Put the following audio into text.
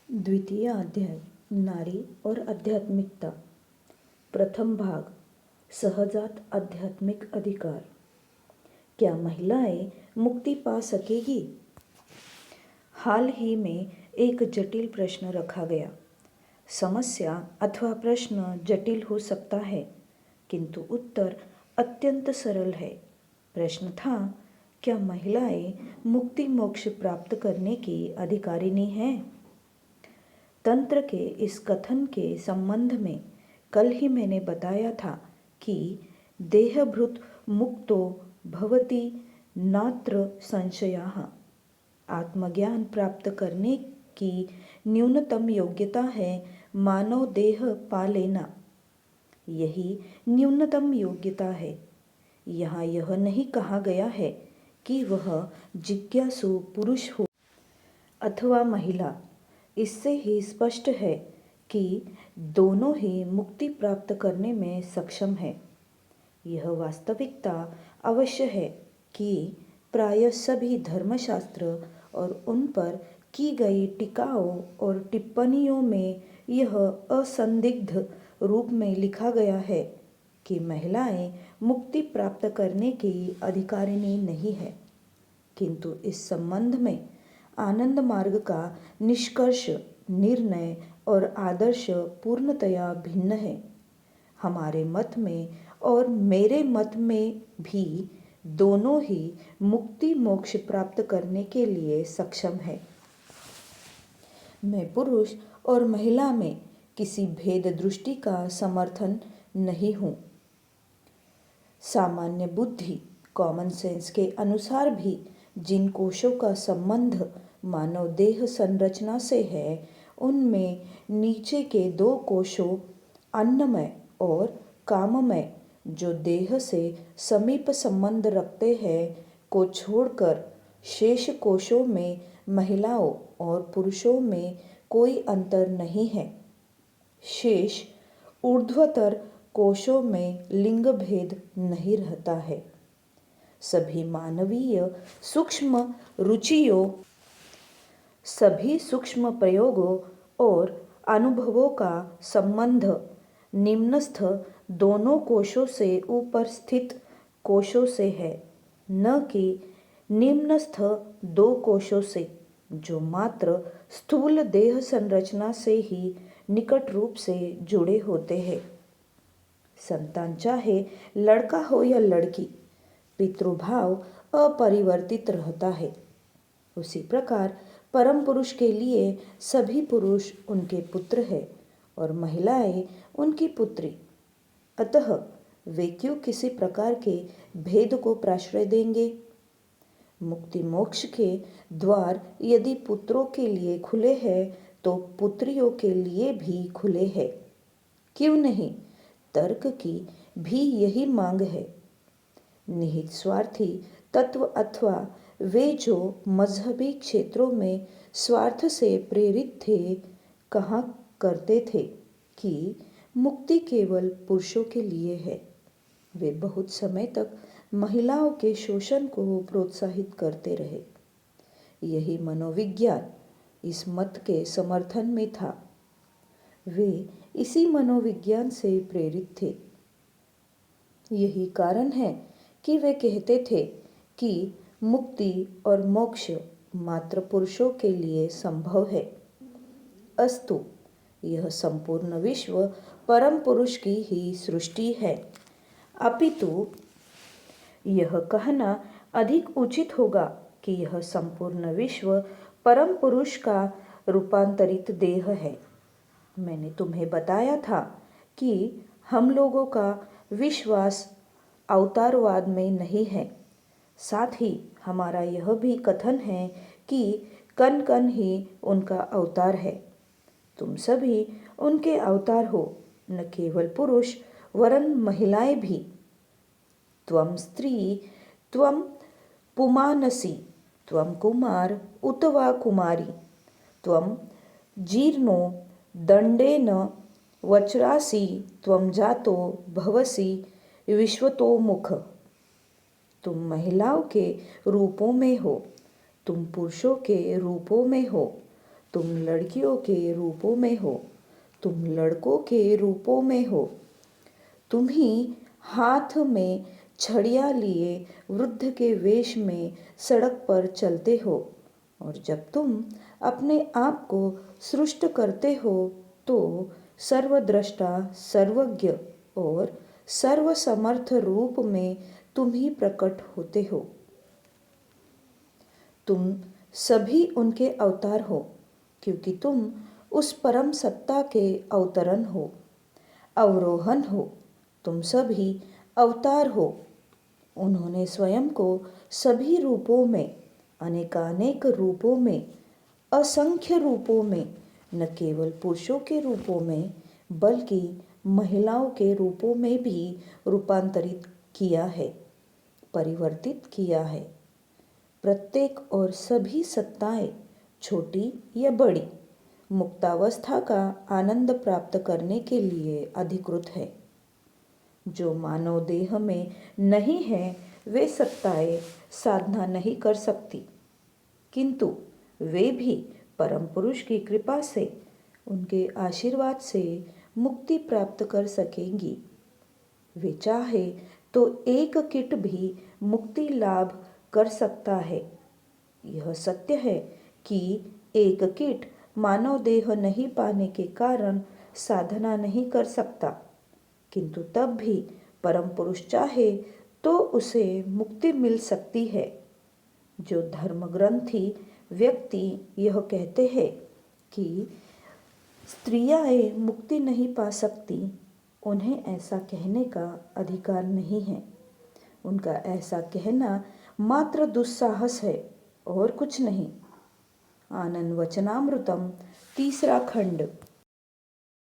द्वितीय अध्याय नारी और आध्यात्मिकता। प्रथम भाग सहजात आध्यात्मिक अधिकार। क्या महिलाएं मुक्ति पा सकेगी? हाल ही में एक जटिल प्रश्न रखा गया। समस्या अथवा प्रश्न जटिल हो सकता है, किंतु उत्तर अत्यंत सरल है। प्रश्न था, क्या महिलाएं मुक्ति मोक्ष प्राप्त करने की अधिकारिणी हैं? तंत्र के इस कथन के संबंध में कल ही मैंने बताया था कि देहभृत मुक्तो भवति नात्र संशयः। आत्मज्ञान प्राप्त करने की न्यूनतम योग्यता है मानव देह पा लेना। यही न्यूनतम योग्यता है। यहाँ यह नहीं कहा गया है कि वह जिज्ञासु पुरुष हो अथवा महिला। इससे ही स्पष्ट है कि दोनों ही मुक्ति प्राप्त करने में सक्षम है। यह वास्तविकता अवश्य है कि प्राय सभी धर्मशास्त्र और उन पर की गई टीकाओं और टिप्पणियों में यह असंदिग्ध रूप में लिखा गया है कि महिलाएं मुक्ति प्राप्त करने की अधिकारिणी नहीं है। किंतु इस संबंध में आनंद मार्ग का निष्कर्ष, निर्णय और आदर्श पूर्णतया भिन्न है। हमारे मत में और मेरे मत में भी दोनों ही मुक्ति मोक्ष प्राप्त करने के लिए सक्षम है। मैं पुरुष और महिला में किसी भेद दृष्टि का समर्थन नहीं हूँ। सामान्य बुद्धि, कॉमन सेंस के अनुसार भी जिन कोशों का संबंध मानव देह संरचना से है, उनमें नीचे के दो कोशों अन्नमय और काममय, जो देह से समीप संबंध रखते हैं, को छोड़कर शेष कोशों में महिलाओं और पुरुषों में कोई अंतर नहीं है। शेष ऊर्ध्वतर कोशों में लिंग भेद नहीं रहता है। सभी मानवीय सूक्ष्म रुचियों, सभी सूक्ष्म प्रयोगों और अनुभवों का संबंध निम्नस्थ दोनों कोशों से ऊपर स्थित कोशों से है, न कि निम्नस्थ दो कोशों से, जो मात्र स्थूल देह संरचना से ही निकट रूप से जुड़े होते हैं। संतान चाहे लड़का हो या लड़की, पितृभाव अपरिवर्तित रहता है। उसी प्रकार परम पुरुष के लिए सभी पुरुष उनके पुत्र हैं और महिलाएं उनकी पुत्री। अतः वे क्यों किसी प्रकार के भेद को प्रश्रय देंगे? मुक्ति मोक्ष के द्वार यदि पुत्रों के लिए खुले हैं तो पुत्रियों के लिए भी खुले हैं। क्यों नहीं? तर्क की भी यही मांग है। निहित स्वार्थी तत्व अथवा वे जो मजहबी क्षेत्रों में स्वार्थ से प्रेरित थे, कहा करते थे कि मुक्ति केवल पुरुषों के लिए है। वे बहुत समय तक महिलाओं के शोषण को प्रोत्साहित करते रहे। यही मनोविज्ञान इस मत के समर्थन में था। वे इसी मनोविज्ञान से प्रेरित थे। यही कारण है कि वे कहते थे कि मुक्ति और मोक्ष मात्र पुरुषों के लिए संभव है। अस्तु, यह संपूर्ण विश्व परम पुरुष की ही सृष्टि है। अपितु यह कहना अधिक उचित होगा कि यह संपूर्ण विश्व परम पुरुष का रूपांतरित देह है। मैंने तुम्हें बताया था कि हम लोगों का विश्वास अवतारवाद में नहीं है। साथ ही हमारा यह भी कथन है कि कण कण ही उनका अवतार है। तुम सभी उनके अवतार हो, न केवल पुरुष वरन महिलाएं भी। त्वं स्त्री त्वं पुमानसि त्वं कुमार उत वा कुमारी त्वं जीर्णो दंडेन वज्रासि त्वं जातो भवसि विश्वतोमुख। तुम महिलाओं के रूपों में हो, तुम पुरुषों के रूपों में हो, तुम लड़कियों के रूपों में हो, तुम लड़कों के रूपों में हो। तुम ही हाथ में छड़ियाँ लिए वृद्ध के वेश में सड़क पर चलते हो, और जब तुम अपने आप को सृष्ट करते हो तो सर्वद्रष्टा, सर्वज्ञ और सर्वसमर्थ रूप में तुम ही प्रकट होते हो। तुम सभी उनके अवतार हो, क्योंकि तुम उस परम सत्ता के अवतरण हो, अवरोहन हो। तुम सभी अवतार हो। उन्होंने स्वयं को सभी रूपों में, अनेकानेक रूपों में, असंख्य रूपों में, न केवल पुरुषों के रूपों में बल्कि महिलाओं के रूपों में भी रूपांतरित किया है, परिवर्तित किया है। प्रत्येक और सभी सत्ताएं, छोटी या बड़ी, मुक्तावस्था का आनंद प्राप्त करने के लिए अधिकृत है। जो मानव देह में नहीं है वे सत्ताएं साधना नहीं कर सकती, किंतु वे भी परम पुरुष की कृपा से, उनके आशीर्वाद से मुक्ति प्राप्त कर सकेंगी। वे चाहे तो एक कीट भी मुक्ति लाभ कर सकता है। यह सत्य है कि एक कीट मानव देह नहीं पाने के कारण साधना नहीं कर सकता, किंतु तब भी परम पुरुष चाहे तो उसे मुक्ति मिल सकती है। जो धर्मग्रंथी व्यक्ति यह कहते हैं कि स्त्रियां मुक्ति नहीं पा सकती, उन्हें ऐसा कहने का अधिकार नहीं है। उनका ऐसा कहना मात्र दुस्साहस है और कुछ नहीं। आनंद वचनामृतम 3 खंड।